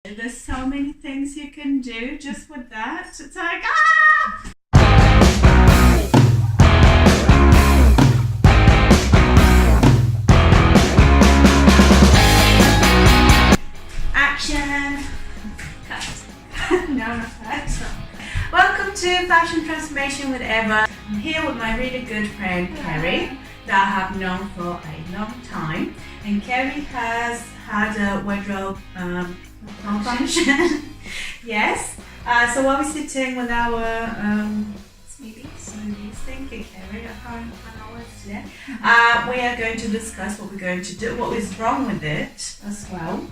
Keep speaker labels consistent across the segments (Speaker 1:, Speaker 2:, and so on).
Speaker 1: There's so many things you can do just with that. It's like, Action! Cut. No, not that. Welcome to Fashion Transformation with Eva. I'm here with my really good friend Kerry that I have known for a long time. And Kerry has had a wardrobe malfunction. Yes. So we'll be sitting with our smoothies. Thank you, Kerry. I can't know what's today. We are going to discuss what we're going to do, what is wrong with it as well.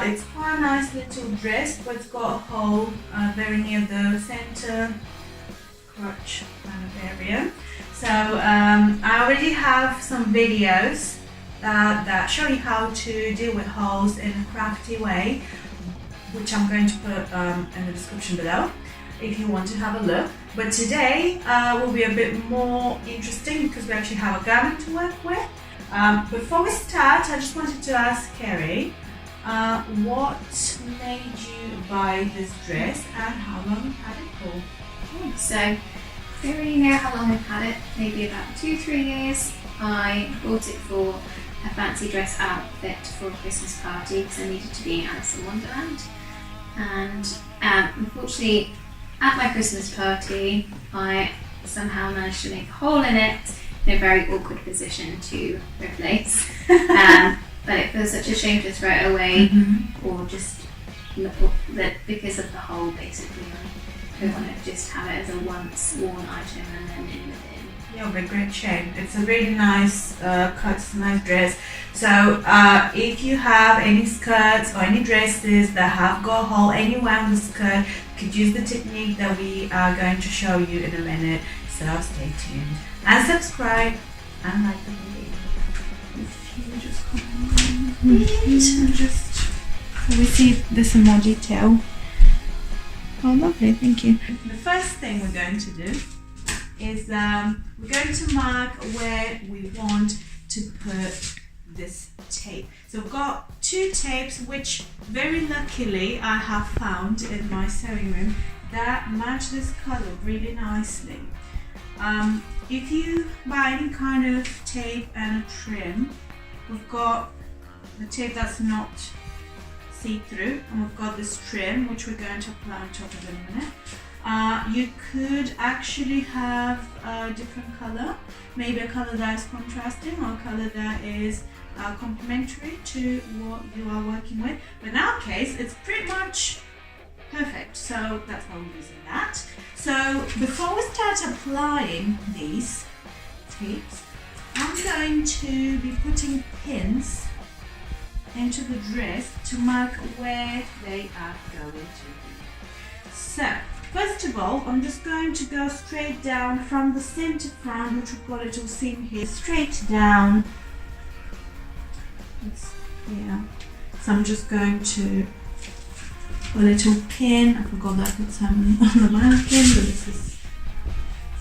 Speaker 1: It's quite a nice little dress, but it's got a hole very near the center crotch kind of area. So I already have some videos that show you how to deal with holes in a crafty way, which I'm going to put in the description below if you want to have a look. But today will be a bit more interesting because we actually have a garment to work with. Before we start, I just wanted to ask Kerry, what made you buy this dress and how long you had it for?
Speaker 2: So, I don't really know how long I've had it, maybe about 2-3 years. I bought it for a fancy dress outfit for a Christmas party because I needed to be in Alice in Wonderland. And unfortunately, at my Christmas party, I somehow managed to make a hole in it in a very awkward position to replace. But it feels such a shame to throw it away, or just that because of the hole, basically. I want to just have it as a once worn item and then in the bin.
Speaker 1: Yeah, but great shame. It's a really nice cut, it's a nice dress. So if you have any skirts or any dresses that have got a hole anywhere on the skirt, you could use the technique that we are going to show you in a minute. So stay tuned and subscribe and like the video. If you just and just so we see this in more detail. Oh, lovely, thank you. The first thing we're going to do is we're going to mark where we want to put this tape. So I've got 2 tapes which very luckily I have found in my sewing room that match this color really nicely. If you buy any kind of tape and a trim, we've got the tape that's not see-through, and we've got this trim which we're going to apply on top of it in a minute. You could actually have a different color, maybe a color that is contrasting or a color that is complementary to what you are working with. But in our case, it's pretty much perfect, so that's why we're using that. So before we start applying these tapes, I'm going to be putting pins into the dress to mark where they are going to be. So first of all, I'm just going to go straight down from the center front, which we've got a little seam here, straight down. Yeah. So I'm just going to put a little pin. I forgot that I put some on the mannequin, but this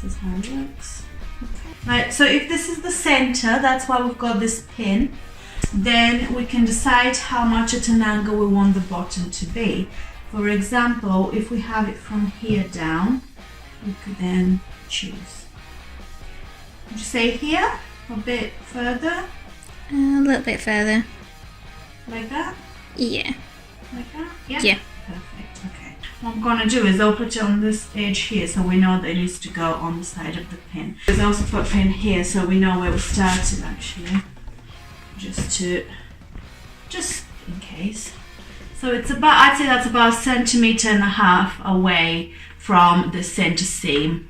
Speaker 1: is how it looks. Okay. Right. So if this is the center, that's why we've got this pin. Then we can decide how much at an angle we want the bottom to be. For example, if we have it from here down, we could then choose. Would you say here? A bit further?
Speaker 2: A little bit further.
Speaker 1: Like that?
Speaker 2: Yeah.
Speaker 1: Like that? Yeah?
Speaker 2: Yeah.
Speaker 1: Perfect, okay. What I'm going to do is I'll put it on this edge here so we know that it needs to go on the side of the pin. There's also put a pin here so we know where we started actually. Just in case. So it's about, I'd say that's about 1.5 centimeters away from the center seam,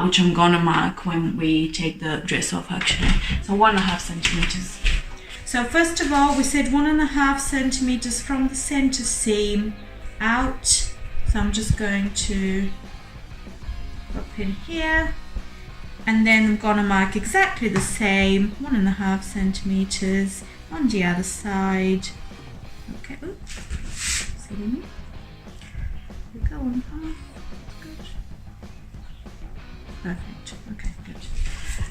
Speaker 1: which I'm gonna mark when we take the dress off actually. So 1.5 centimeters. So first of all, we said 1.5 centimeters from the center seam out. So I'm just going to put a pin here. And then I'm going to mark exactly the same, 1.5 centimeters on the other side. Okay, oops. See me? We go on half. Good. Perfect. Okay, good.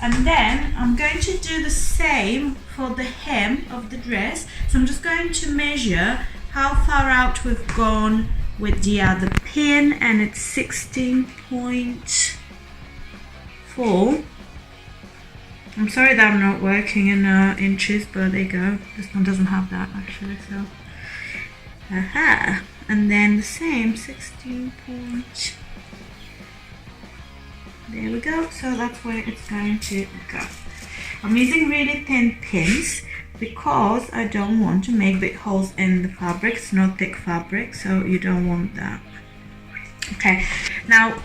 Speaker 1: And then I'm going to do the same for the hem of the dress. So I'm just going to measure how far out we've gone with the other pin, and it's 16.4. I'm sorry that I'm not working in inches, but there you go. This one doesn't have that actually, so. And then the same 16 point. There we go. So that's where it's going to go. I'm using really thin pins because I don't want to make big holes in the fabric. It's not thick fabric, so you don't want that. Okay, now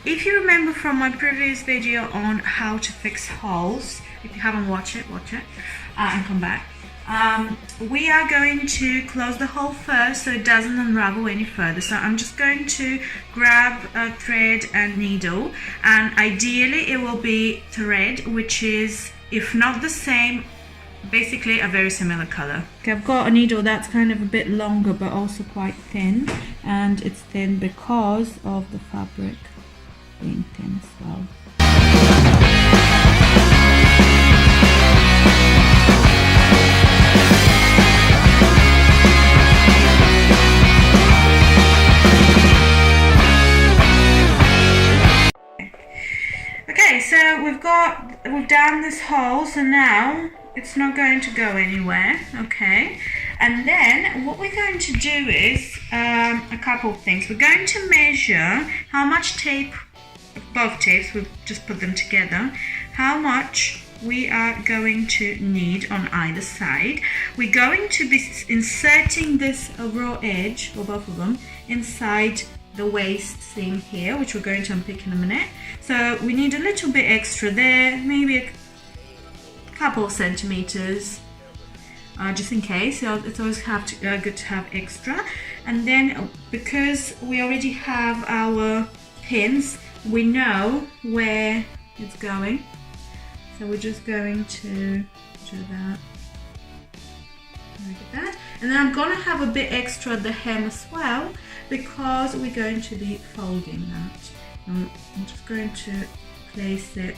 Speaker 1: if you remember from my previous video on how to fix holes, if you haven't watched it, watch it and come back. We are going to close the hole first so it doesn't unravel any further. So I'm just going to grab a thread and needle, and ideally it will be thread which is, if not the same, basically a very similar color. Okay, I've got a needle that's kind of a bit longer but also quite thin, and it's thin because of the fabric being thin as well. Okay, so we've done this hole, so now it's not going to go anywhere. Okay, and then what we're going to do is a couple of things. We're going to measure how much tape, both tapes, we've just put them together, how much we are going to need on either side. We're going to be inserting this raw edge, or both of them, inside the waist seam here, which we're going to unpick in a minute. So we need a little bit extra there, maybe a couple of centimeters, just in case. So it's always good to have extra. And then because we already have our pins, we know where it's going. So we're just going to do that. Look at that. And then I'm going to have a bit extra at the hem as well, because we're going to be folding that. I'm just going to place it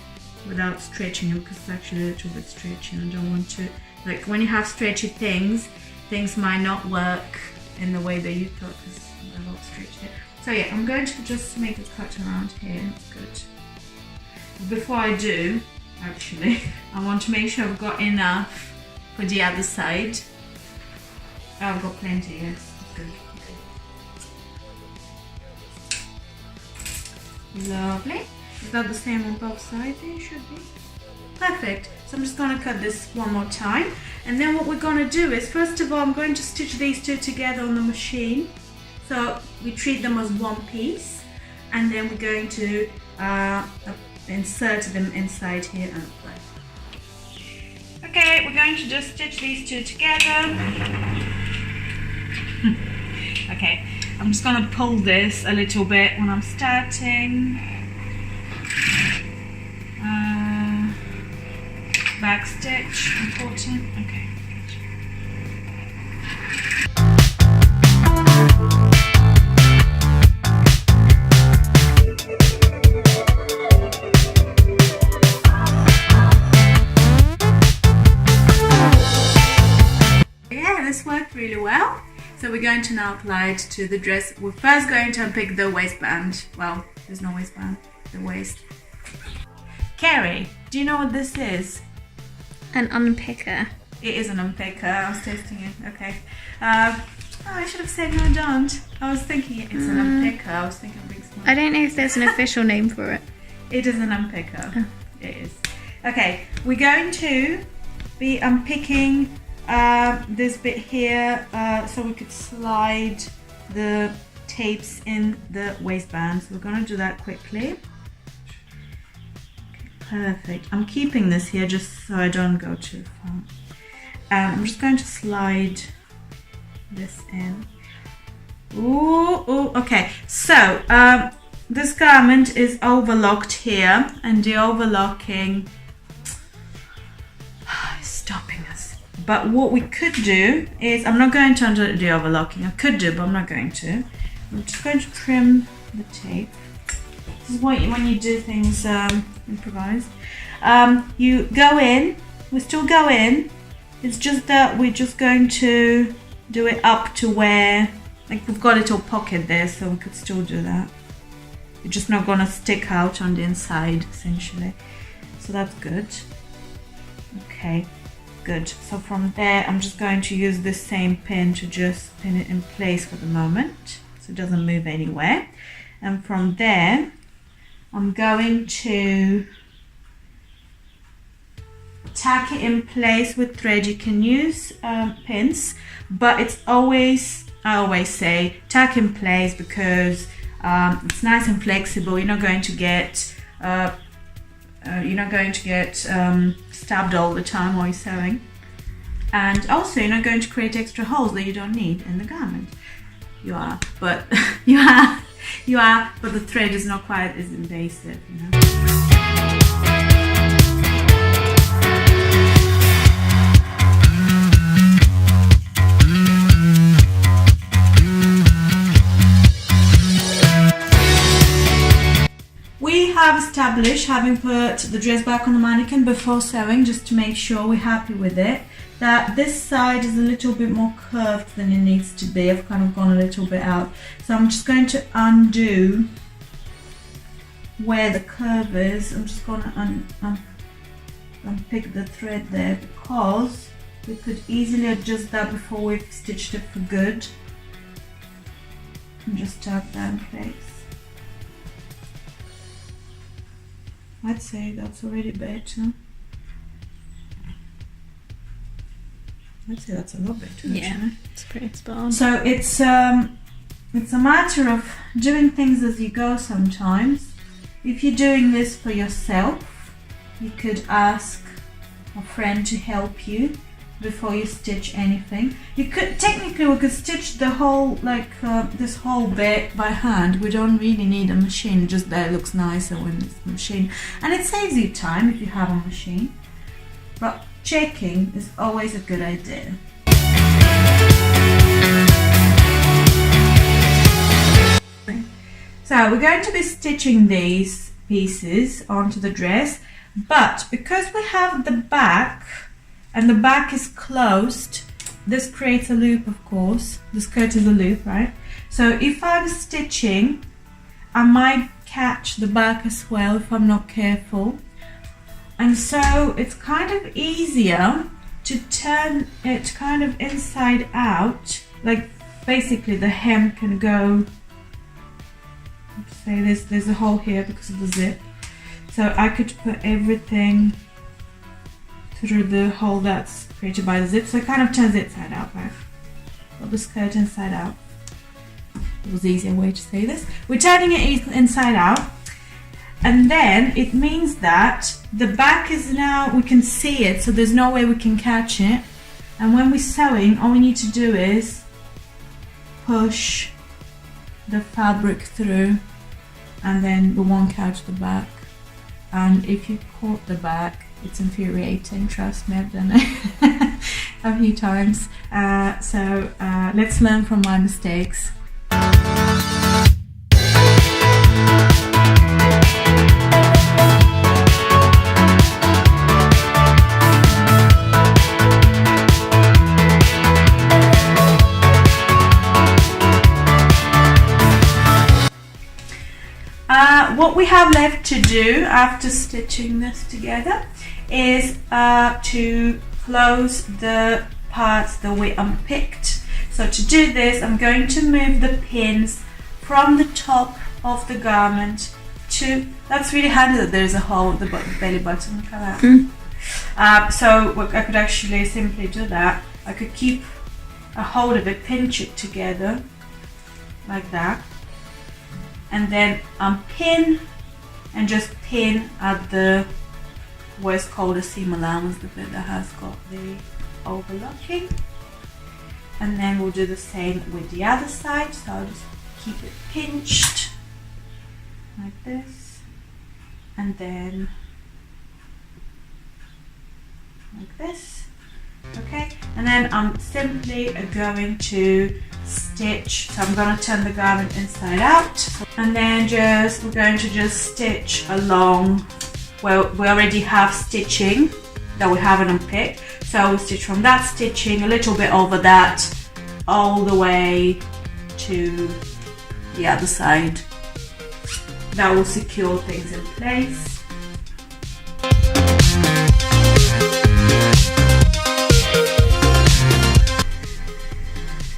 Speaker 1: without stretching it, because it's actually a little bit stretchy. I don't want to, like when you have stretchy things might not work in the way that you thought, because I won't stretch it. So yeah, I'm going to just make a cut around here. That's good. Before I do, actually, I want to make sure I've got enough for the other side. Oh, I've got plenty, yes. Good. Okay. Lovely. Is that the same on both sides? It should be. Perfect. So I'm just going to cut this one more time. And then what we're going to do is, first of all, I'm going to stitch these two together on the machine. So we treat them as one piece. And then we're going to insert them inside here and apply. Okay, we're going to just stitch these two together. Okay, I'm just going to pull this a little bit when I'm starting. Backstitch, important. Okay, yeah, this worked really well. So we're going to now apply it to the dress. We're first going to unpick the waistband. Well, there's no waistband, the waist. Carrie, do you know what this is?
Speaker 2: An unpicker.
Speaker 1: It is an unpicker. I was testing it. Okay. Oh, I should have said no, I don't. I was thinking it's an unpicker. I was thinking big small.
Speaker 2: I don't know if there's an official name for it.
Speaker 1: It is an unpicker. Oh. It is. Okay, we're going to be unpicking this bit here so we could slide the tapes in the waistband. So we're going to do that quickly. Perfect. I'm keeping this here just so I don't go too far. I'm just going to slide this in. Ooh, okay. So this garment is overlocked here, and the overlocking is stopping us. But what we could do is, I'm not going to undo the overlocking. I could do, but I'm not going to. I'm just going to trim the tape. This is what, when you do things improvised. You go in, we still go in. It's just that we're just going to do it up to where, like we've got a little pocket there, so we could still do that. It's just not gonna stick out on the inside, essentially. So that's good. Okay, good. So from there, I'm just going to use this same pin to just pin it in place for the moment, so it doesn't move anywhere. And from there, I'm going to tack it in place with thread. You can use pins, but it's always, I always say, tack in place because it's nice and flexible. You're not going to get stabbed all the time while you're sewing, and also you're not going to create extra holes that you don't need in the garment. You are, but but the thread is not quite as invasive, you know. We have established, having put the dress back on the mannequin before sewing, just to make sure we're happy with it, that this side is a little bit more curved than it needs to be. I've kind of gone a little bit out. So I'm just going to undo where the curve is. I'm just going to unpick the thread there, because we could easily adjust that before we've stitched it for good. And just tap that in place. I'd say that's already better. I'd say that's a lot better.
Speaker 2: Yeah,
Speaker 1: actually.
Speaker 2: it's pretty spot on.
Speaker 1: So it's a matter of doing things as you go sometimes. If you're doing this for yourself, you could ask a friend to help you before you stitch anything. You could, technically we could stitch the whole, this whole bit by hand. We don't really need a machine, just that it looks nicer when it's a machine. And it saves you time if you have a machine. But checking is always a good idea. So we're going to be stitching these pieces onto the dress, but because we have the back and the back is closed, this creates a loop, of course. The skirt is a loop, right? So if I'm stitching, I might catch the back as well if I'm not careful. And so it's kind of easier to turn it kind of inside out. Like basically the hem can go, let's say there's a hole here because of the zip. So I could put everything through the hole that's created by the zip. So it kind of turns it inside out, right? Put the skirt inside out. It was the easier way to say this. We're turning it inside out. And then it means that the back is now, we can see it, so there's no way we can catch it. And when we're sewing, all we need to do is push the fabric through, and then we won't catch the back. And if you caught the back, it's infuriating, trust me, I've done it a few times. So let's learn from my mistakes. What we have left to do after stitching this together is to close the parts that we unpicked. So to do this, I'm going to move the pins from the top of the garment to, that's really handy that there's a hole at the belly button, look at that. So I could actually simply do that. I could keep a hold of it, pinch it together like that, and then unpin and just pin at the what's called a seam allowance, the bit that has got the overlocking. And then we'll do the same with the other side. So I'll just keep it pinched like this, and then like this. Okay, and then I'm simply going to stitch. So I'm going to turn the garment inside out, and then we're going to just stitch along. Well, we already have stitching that we haven't unpicked, so we'll stitch from that stitching a little bit over that all the way to the other side. That will secure things in place.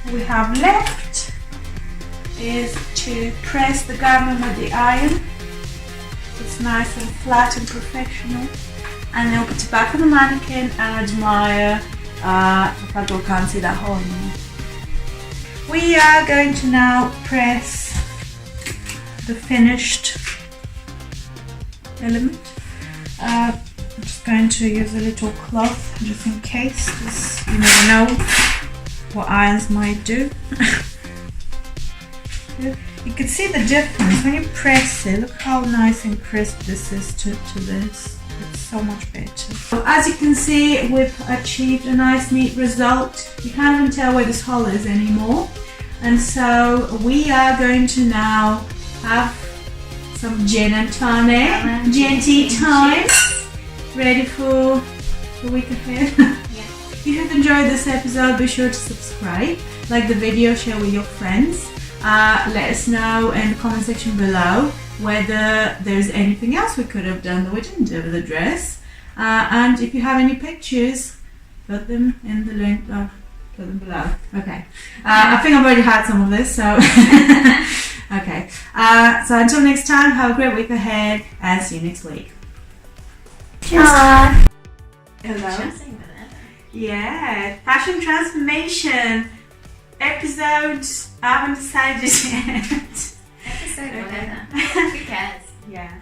Speaker 1: What we have left is to press the garment with the iron. It's nice and flat and professional. And then put it back on the mannequin and admire. The fact we can't see that hole anymore. We are going to now press the finished element. I'm just going to use a little cloth just in case, because you never know what irons might do. You can see the difference when you press it. Look how nice and crisp this is to this. It's so much better. So as you can see, we've achieved a nice neat result. You can't even tell where this hole is anymore. And so we are going to now have some gin and tonic, G&T time, ready for the week ahead.
Speaker 2: Yeah.
Speaker 1: If you have enjoyed this episode, be sure to subscribe, like the video, share with your friends. Let us know in the comment section below whether there's anything else we could have done that we didn't do with the dress. And if you have any pictures, put them in the link. Put them below. Okay. I think I've already had some of this, so. Okay. So until next time, have a great week ahead and see you next week.
Speaker 2: Hello.
Speaker 1: Hello. Yeah. Fashion transformation episode. I haven't decided yet.
Speaker 2: Episode whatever. Who cares?
Speaker 1: Yeah.